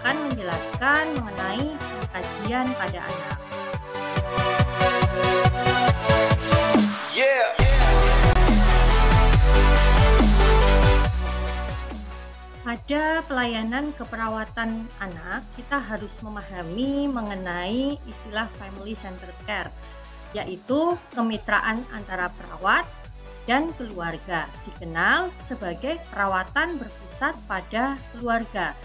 akan menjelaskan mengenai pengkajian pada anak. Pada pelayanan keperawatan anak, kita harus memahami mengenai istilah family centered care, yaitu kemitraan antara perawat dan keluarga, dikenal sebagai perawatan berpusat pada keluarga.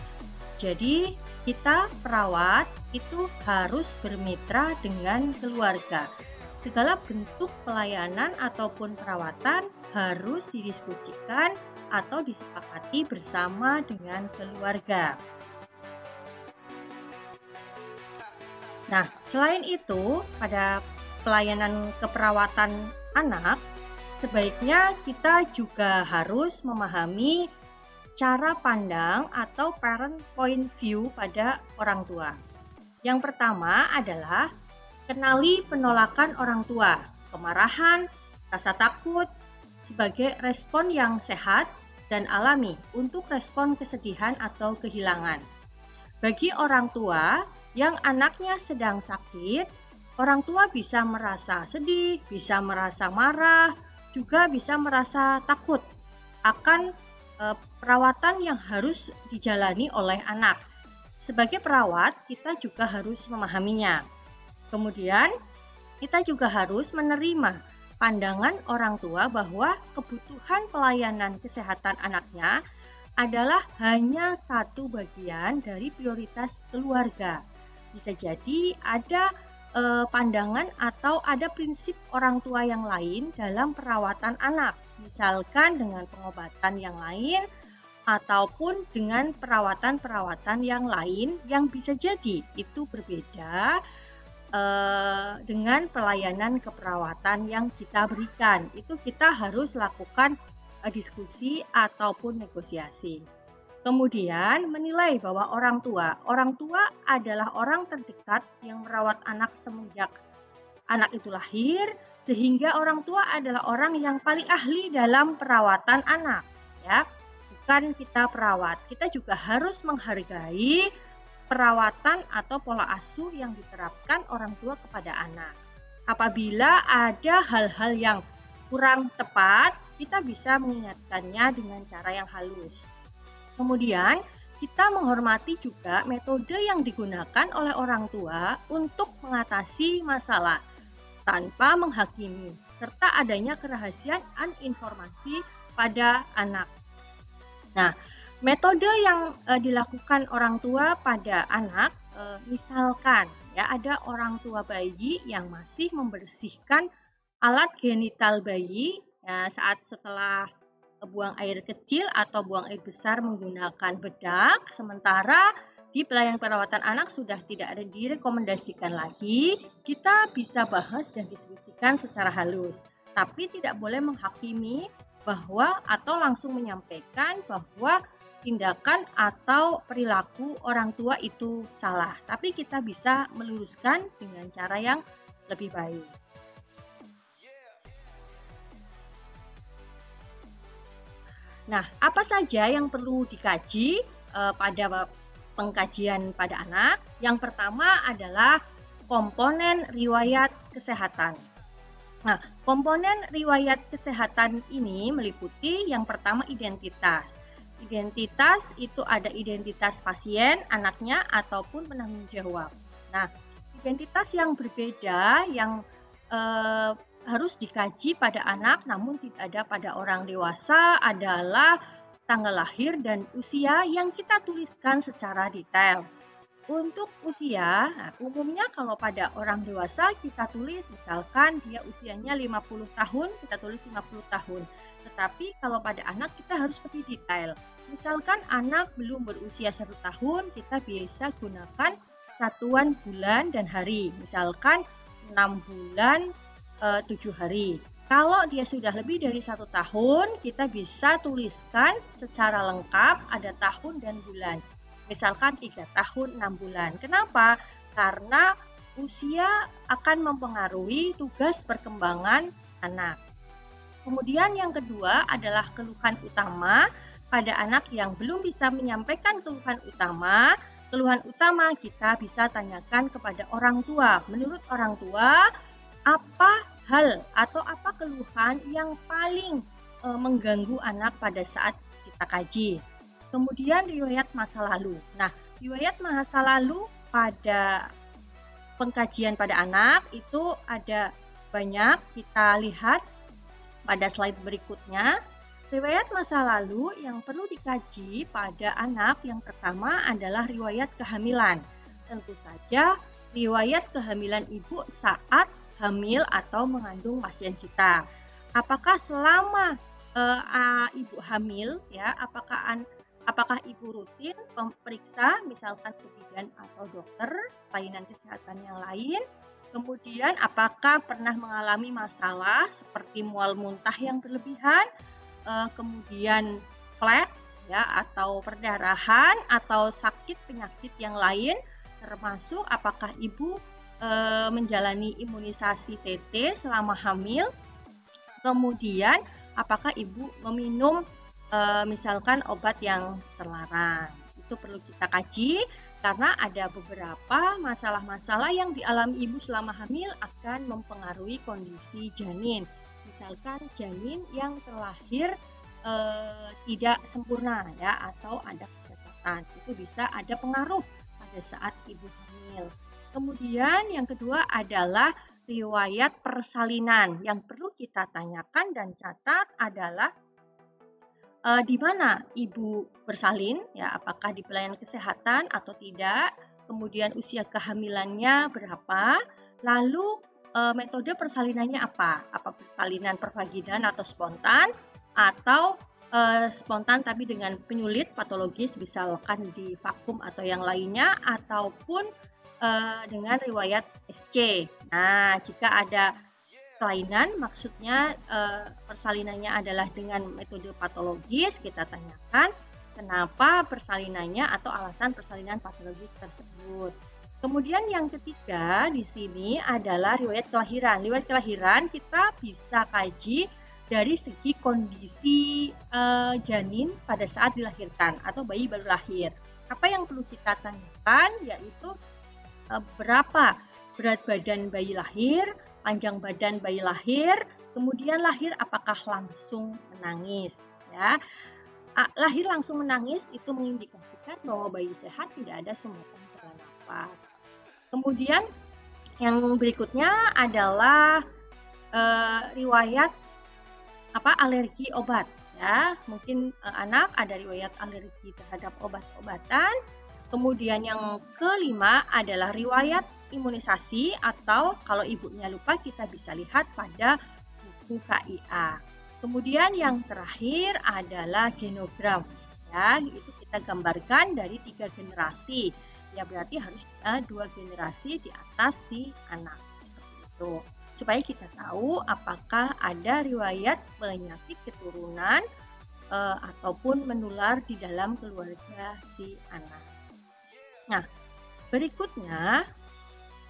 Jadi, kita perawat itu harus bermitra dengan keluarga. Segala bentuk pelayanan ataupun perawatan harus didiskusikan atau disepakati bersama dengan keluarga. Nah, selain itu, pada pelayanan keperawatan anak, sebaiknya kita juga harus memahami cara pandang atau parent point view pada orang tua. Yang pertama adalah kenali penolakan orang tua, kemarahan, rasa takut, sebagai respon yang sehat dan alami untuk respon kesedihan atau kehilangan. Bagi orang tua yang anaknya sedang sakit, orang tua bisa merasa sedih, bisa merasa marah, juga bisa merasa takut akan perawatan yang harus dijalani oleh anak. Sebagai perawat, kita juga harus memahaminya. Kemudian, kita juga harus menerima pandangan orang tua bahwa kebutuhan pelayanan kesehatan anaknya adalah hanya satu bagian dari prioritas keluarga. Bisa jadi ada pandangan atau ada prinsip orang tua yang lain dalam perawatan anak, misalkan dengan pengobatan yang lain ataupun dengan perawatan-perawatan yang lain yang bisa jadi itu berbeda dengan pelayanan keperawatan yang kita berikan. Itu kita harus lakukan diskusi ataupun negosiasi. Kemudian menilai bahwa orang tua adalah orang terdekat yang merawat anak semenjak anak itu lahir, sehingga orang tua adalah orang yang paling ahli dalam perawatan anak, ya. Bukan kita perawat. Kita juga harus menghargai perawatan atau pola asuh yang diterapkan orang tua kepada anak. Apabila ada hal-hal yang kurang tepat, kita bisa mengingatkannya dengan cara yang halus. Kemudian, kita menghormati juga metode yang digunakan oleh orang tua untuk mengatasi masalah tanpa menghakimi, serta adanya kerahasiaan informasi pada anak. Nah, metode yang dilakukan orang tua pada anak, misalkan ya ada orang tua bayi yang masih membersihkan alat genital bayi ya, saat setelah buang air kecil atau buang air besar menggunakan bedak, sementara di pelayanan perawatan anak sudah tidak ada direkomendasikan lagi, kita bisa bahas dan diskusikan secara halus, tapi tidak boleh menghakimi bahwa atau langsung menyampaikan bahwa tindakan atau perilaku orang tua itu salah, tapi kita bisa meluruskan dengan cara yang lebih baik. Nah, apa saja yang perlu dikaji pada pengkajian pada anak? Yang pertama adalah komponen riwayat kesehatan. Nah, komponen riwayat kesehatan ini meliputi yang pertama identitas. Identitas itu ada identitas pasien, anaknya, ataupun penanggung jawab. Nah, identitas yang berbeda yang harus dikaji pada anak namun tidak ada pada orang dewasa adalah tanggal lahir dan usia yang kita tuliskan secara detail. Untuk usia, nah, umumnya kalau pada orang dewasa kita tulis misalkan dia usianya 50 tahun, kita tulis 50 tahun. Tetapi kalau pada anak kita harus lebih detail. Misalkan anak belum berusia 1 tahun, kita bisa gunakan satuan bulan dan hari. Misalkan 6 bulan 7 hari. Kalau dia sudah lebih dari 1 tahun, kita bisa tuliskan secara lengkap ada tahun dan bulan. Misalkan 3 tahun 6 bulan. Kenapa? Karena usia akan mempengaruhi tugas perkembangan anak. Kemudian yang kedua adalah keluhan utama pada anak yang belum bisa menyampaikan keluhan utama. keluhan utama kita bisa tanyakan kepada orang tua. Menurut orang tua, apa hal atau apa keluhan yang paling mengganggu anak pada saat kita kaji. Kemudian riwayat masa lalu. Nah, riwayat masa lalu pada pengkajian pada anak itu ada banyak, kita lihat pada slide berikutnya. Riwayat masa lalu yang perlu dikaji pada anak yang pertama adalah riwayat kehamilan. Tentu saja riwayat kehamilan ibu saat hamil atau mengandung pasien kita. Apakah selama ibu hamil, ya, apakah ibu rutin memeriksa misalkan ke bidan atau dokter pelayanan kesehatan yang lain? Kemudian apakah pernah mengalami masalah seperti mual muntah yang berlebihan? Kemudian flek, ya, atau perdarahan atau sakit penyakit yang lain, termasuk apakah ibu menjalani imunisasi TT selama hamil, kemudian apakah ibu meminum misalkan obat yang terlarang. Itu perlu kita kaji karena ada beberapa masalah-masalah yang dialami ibu selama hamil akan mempengaruhi kondisi janin. Misalkan janin yang terlahir tidak sempurna, ya, atau ada kecacatan, itu bisa ada pengaruh pada saat ibu hamil. Kemudian yang kedua adalah riwayat persalinan. Yang perlu kita tanyakan dan catat adalah di mana ibu bersalin, ya, apakah di pelayanan kesehatan atau tidak, kemudian usia kehamilannya berapa, lalu metode persalinannya apa persalinan pervaginan atau spontan, atau spontan tapi dengan penyulit patologis, misalkan di vakum atau yang lainnya, ataupun dengan riwayat SC. Nah, jika ada kelainan, maksudnya persalinannya adalah dengan metode patologis, kita tanyakan kenapa persalinannya atau alasan persalinan patologis tersebut. Kemudian yang ketiga di sini adalah riwayat kelahiran. Riwayat kelahiran kita bisa kaji dari segi kondisi janin pada saat dilahirkan atau bayi baru lahir. Apa yang perlu kita tanyakan yaitu berapa berat badan bayi lahir, panjang badan bayi lahir, kemudian lahir apakah langsung menangis, ya. Lahir langsung menangis itu mengindikasikan bahwa bayi sehat, tidak ada sumbatan pada nafas. Kemudian yang berikutnya adalah riwayat alergi obat, ya. Mungkin anak ada riwayat alergi terhadap obat-obatan. Kemudian yang kelima adalah riwayat imunisasi, atau kalau ibunya lupa kita bisa lihat pada buku KIA. Kemudian yang terakhir adalah genogram, ya, itu kita gambarkan dari 3 generasi, ya, berarti harus 2 generasi di atas si anak, seperti itu, supaya kita tahu apakah ada riwayat penyakit keturunan ataupun menular di dalam keluarga si anak. Nah, berikutnya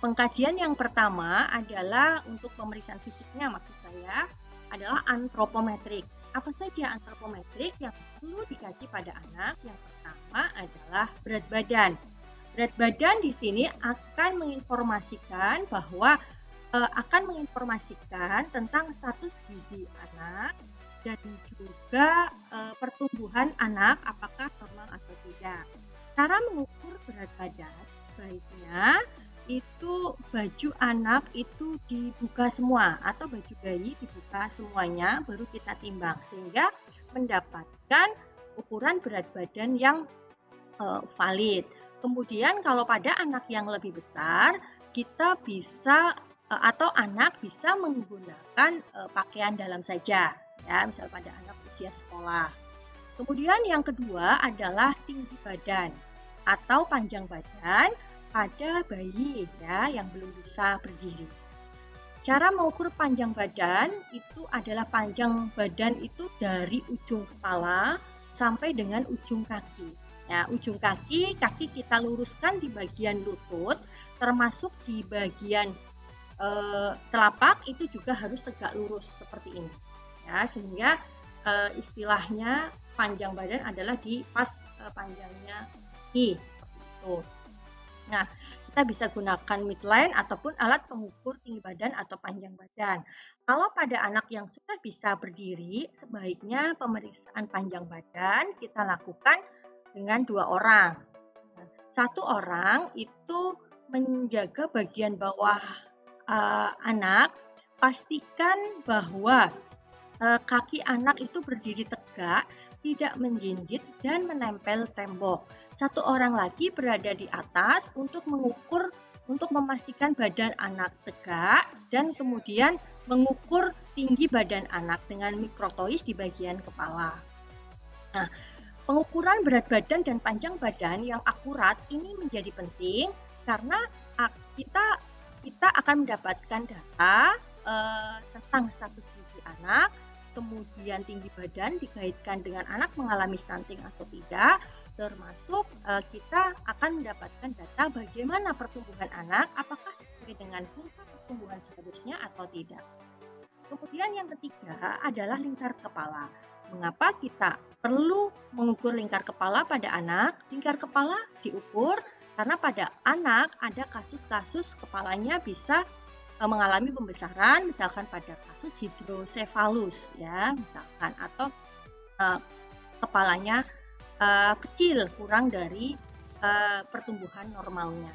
pengkajian yang pertama adalah untuk pemeriksaan fisiknya, maksud saya adalah antropometrik. Apa saja antropometrik yang perlu dikaji pada anak? Yang pertama adalah berat badan. Berat badan di sini akan menginformasikan tentang status gizi anak dan juga pertumbuhan anak apakah normal atau tidak. Cara mengukur berat badan sebaiknya itu baju anak itu dibuka semua atau baju bayi dibuka semuanya, baru kita timbang sehingga mendapatkan ukuran berat badan yang valid. Kemudian kalau pada anak yang lebih besar, kita bisa atau anak bisa menggunakan pakaian dalam saja, ya, misal pada anak usia sekolah. Kemudian yang kedua adalah tinggi badan atau panjang badan pada bayi, ya, yang belum bisa berdiri. Cara mengukur panjang badan itu adalah panjang badan itu dari ujung kepala sampai dengan ujung kaki. Ya, ujung kaki kita luruskan di bagian lutut, termasuk di bagian telapak itu juga harus tegak lurus seperti ini. Ya, sehingga istilahnya panjang badan adalah di pas panjangnya kaki. itu. Nah, kita bisa gunakan midline ataupun alat pengukur tinggi badan atau panjang badan. Kalau pada anak yang sudah bisa berdiri, sebaiknya pemeriksaan panjang badan kita lakukan dengan 2 orang. Satu orang itu menjaga bagian bawah anak, pastikan bahwa kaki anak itu berdiri tegak, tidak menjinjit dan menempel tembok. Satu orang lagi berada di atas untuk mengukur, untuk memastikan badan anak tegak dan kemudian mengukur tinggi badan anak dengan mikrotois di bagian kepala. Nah, pengukuran berat badan dan panjang badan yang akurat ini menjadi penting karena kita akan mendapatkan data tentang status gizi anak, kemudian tinggi badan dikaitkan dengan anak mengalami stunting atau tidak, termasuk kita akan mendapatkan data bagaimana pertumbuhan anak, apakah sesuai dengan kurva pertumbuhan seharusnya atau tidak. Kemudian yang ketiga adalah lingkar kepala. Mengapa kita perlu mengukur lingkar kepala pada anak? Lingkar kepala diukur karena pada anak ada kasus-kasus kepalanya bisa mengalami pembesaran, misalkan pada kasus hidrosefalus ya, misalkan, atau kepalanya kecil, kurang dari pertumbuhan normalnya.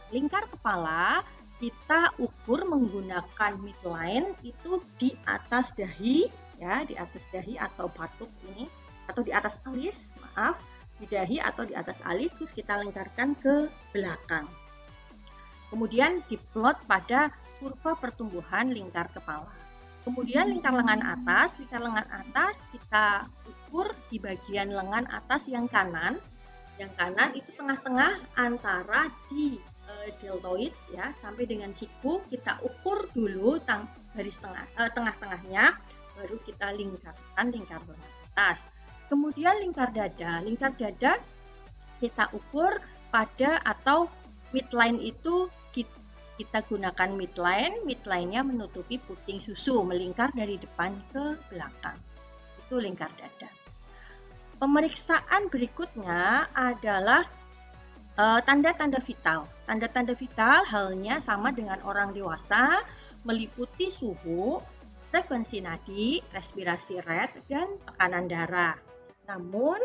Lingkar kepala kita ukur menggunakan midline itu di atas dahi ya, di atas dahi atau batuk ini, atau di atas alis, maaf, di dahi atau di atas alis, terus kita lingkarkan ke belakang. Kemudian diplot pada kurva pertumbuhan lingkar kepala. Kemudian lingkar lengan atas kita ukur di bagian lengan atas yang kanan. Yang kanan itu tengah-tengah antara di deltoid ya sampai dengan siku, kita ukur dulu garis tengah-tengahnya, baru kita lingkarkan lingkar lengan atas. Kemudian lingkar dada kita ukur pada atau midline itu kita gunakan midline-nya menutupi puting susu, melingkar dari depan ke belakang. Itu lingkar dada. Pemeriksaan berikutnya adalah tanda-tanda vital. Tanda-tanda vital halnya sama dengan orang dewasa, meliputi suhu, frekuensi nadi, respirasi rate, dan tekanan darah. Namun,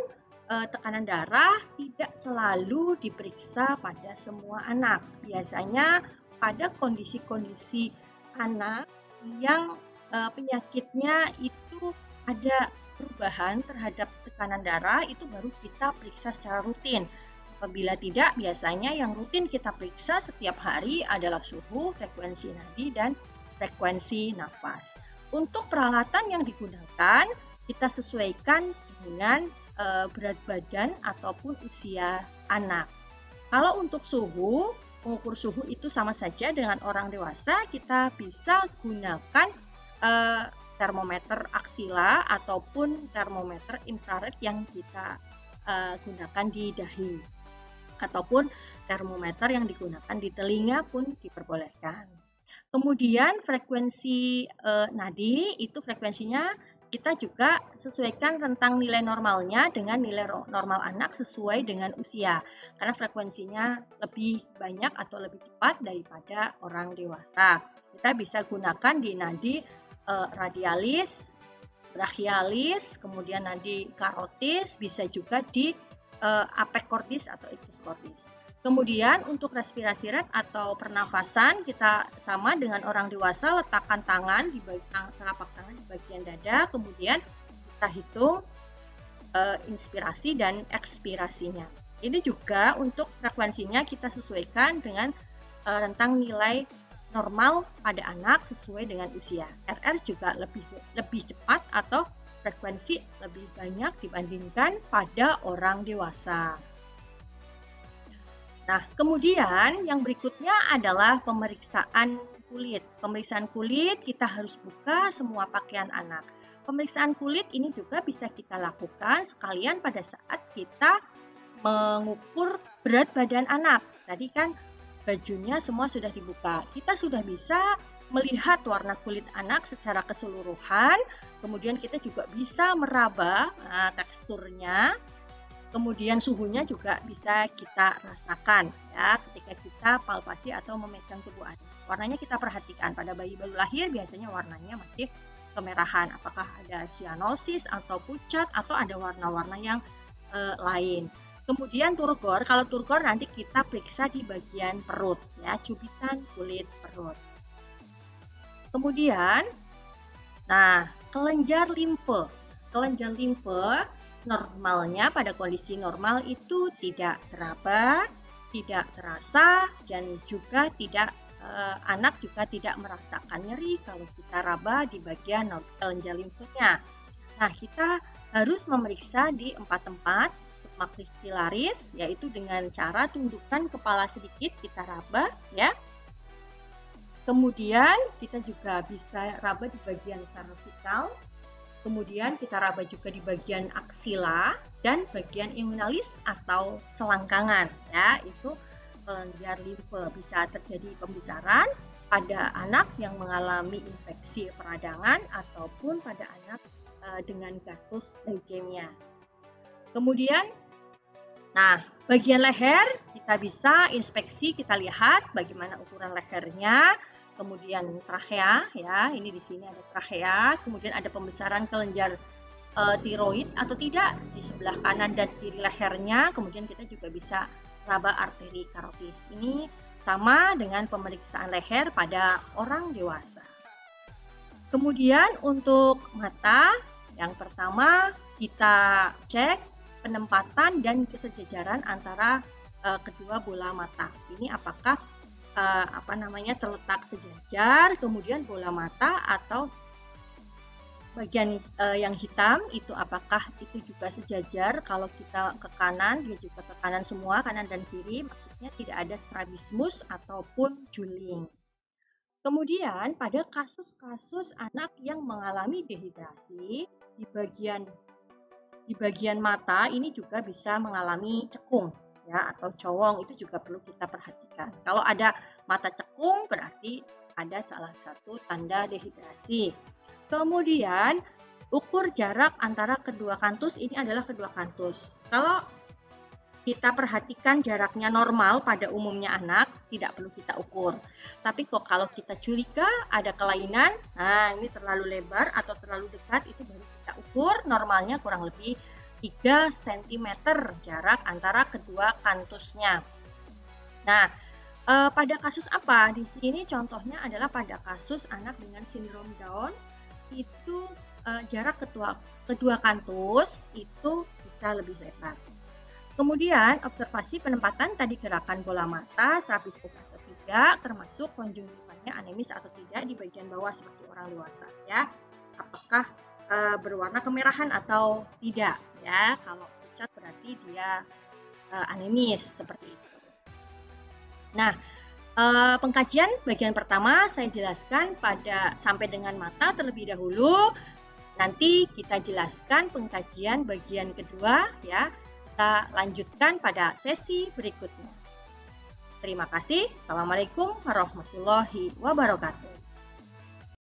tekanan darah tidak selalu diperiksa pada semua anak. Biasanya pada kondisi-kondisi anak yang penyakitnya itu ada perubahan terhadap tekanan darah, itu baru kita periksa secara rutin. Apabila tidak, biasanya yang rutin kita periksa setiap hari adalah suhu, frekuensi nadi, dan frekuensi nafas. Untuk peralatan yang digunakan, kita sesuaikan dengan berat badan ataupun usia anak. Kalau untuk suhu, mengukur suhu itu sama saja dengan orang dewasa, kita bisa gunakan termometer aksila ataupun termometer infrared yang kita gunakan di dahi, ataupun termometer yang digunakan di telinga pun diperbolehkan. Kemudian frekuensi nadi itu frekuensinya kita juga sesuaikan rentang nilai normalnya dengan nilai normal anak sesuai dengan usia, karena frekuensinya lebih banyak atau lebih cepat daripada orang dewasa. Kita bisa gunakan di nadi radialis, brachialis, kemudian nadi karotis, bisa juga di apekordis atau ictus cordis. Kemudian untuk respirasi rate atau pernafasan kita sama dengan orang dewasa, letakkan tangan di telapak tangan di bagian dada, kemudian kita hitung inspirasi dan ekspirasinya. Ini juga untuk frekuensinya kita sesuaikan dengan rentang nilai normal pada anak sesuai dengan usia. RR juga lebih cepat atau frekuensi lebih banyak dibandingkan pada orang dewasa. Nah, kemudian yang berikutnya adalah pemeriksaan kulit. Pemeriksaan kulit kita harus buka semua pakaian anak. Pemeriksaan kulit ini juga bisa kita lakukan sekalian pada saat kita mengukur berat badan anak. Tadi kan bajunya semua sudah dibuka. Kita sudah bisa melihat warna kulit anak secara keseluruhan. Kemudian kita juga bisa meraba teksturnya. Kemudian suhunya juga bisa kita rasakan ya ketika kita palpasi atau memegang tubuh anak. Warnanya kita perhatikan, pada bayi baru lahir biasanya warnanya masih kemerahan. Apakah ada sianosis atau pucat atau ada warna-warna yang lain. Kemudian turgor, kalau turgor nanti kita periksa di bagian perut ya, cubitan kulit perut. Kemudian, nah kelenjar limfe. Kelenjar limfe normalnya pada kondisi normal itu tidak teraba, tidak terasa, dan juga tidak anak juga tidak merasakan nyeri kalau kita raba di bagian kelenjar limfenya. Nah, kita harus memeriksa di 4 tempat maksilaris, yaitu dengan cara tundukkan kepala sedikit kita raba ya. Kemudian kita juga bisa raba di bagian cervical. Kemudian kita raba juga di bagian aksila dan bagian inguinalis atau selangkangan ya, itu kelenjar limfe. Bisa terjadi pembesaran pada anak yang mengalami infeksi peradangan ataupun pada anak dengan kasus leukemia. Kemudian, nah bagian leher kita bisa inspeksi, kita lihat bagaimana ukuran lehernya. Kemudian trachea ya, ini di sini ada trachea, kemudian ada pembesaran kelenjar tiroid atau tidak di sebelah kanan dan kiri lehernya. Kemudian kita juga bisa raba arteri karotis. Ini sama dengan pemeriksaan leher pada orang dewasa. Kemudian untuk mata, yang pertama kita cek penempatan dan kesejajaran antara kedua bola mata. Ini apakah terletak sejajar, kemudian bola mata atau bagian yang hitam itu apakah itu juga sejajar. Kalau kita ke kanan, dia juga ke kanan semua, kanan dan kiri, maksudnya tidak ada strabismus ataupun juling. Kemudian pada kasus-kasus anak yang mengalami dehidrasi di bagian mata ini juga bisa mengalami cekung ya, atau cowong, itu juga perlu kita perhatikan. Kalau ada mata cekung berarti ada salah satu tanda dehidrasi. Kemudian ukur jarak antara kedua kantus, ini adalah kedua kantus. Kalau kita perhatikan jaraknya normal pada umumnya anak, tidak perlu kita ukur. Tapi kok kalau kita curiga ada kelainan, nah ini terlalu lebar atau terlalu dekat, itu baru kita ukur. Normalnya kurang lebih 3 cm jarak antara kedua kantusnya. Nah, pada kasus apa? Di sini contohnya adalah pada kasus anak dengan sindrom Down, itu jarak kedua kantus itu bisa lebih lebar. Kemudian observasi penempatan tadi gerakan bola mata, strabismus atau tidak, termasuk konjungtivanya anemis atau tidak di bagian bawah seperti orang dewasa ya. Apakah berwarna kemerahan atau tidak ya. Kalau pucat berarti dia anemis seperti itu. Nah, pengkajian bagian pertama saya jelaskan sampai dengan mata terlebih dahulu. Nanti kita jelaskan pengkajian bagian kedua ya. Kita lanjutkan pada sesi berikutnya. Terima kasih. Assalamualaikum warahmatullahi wabarakatuh.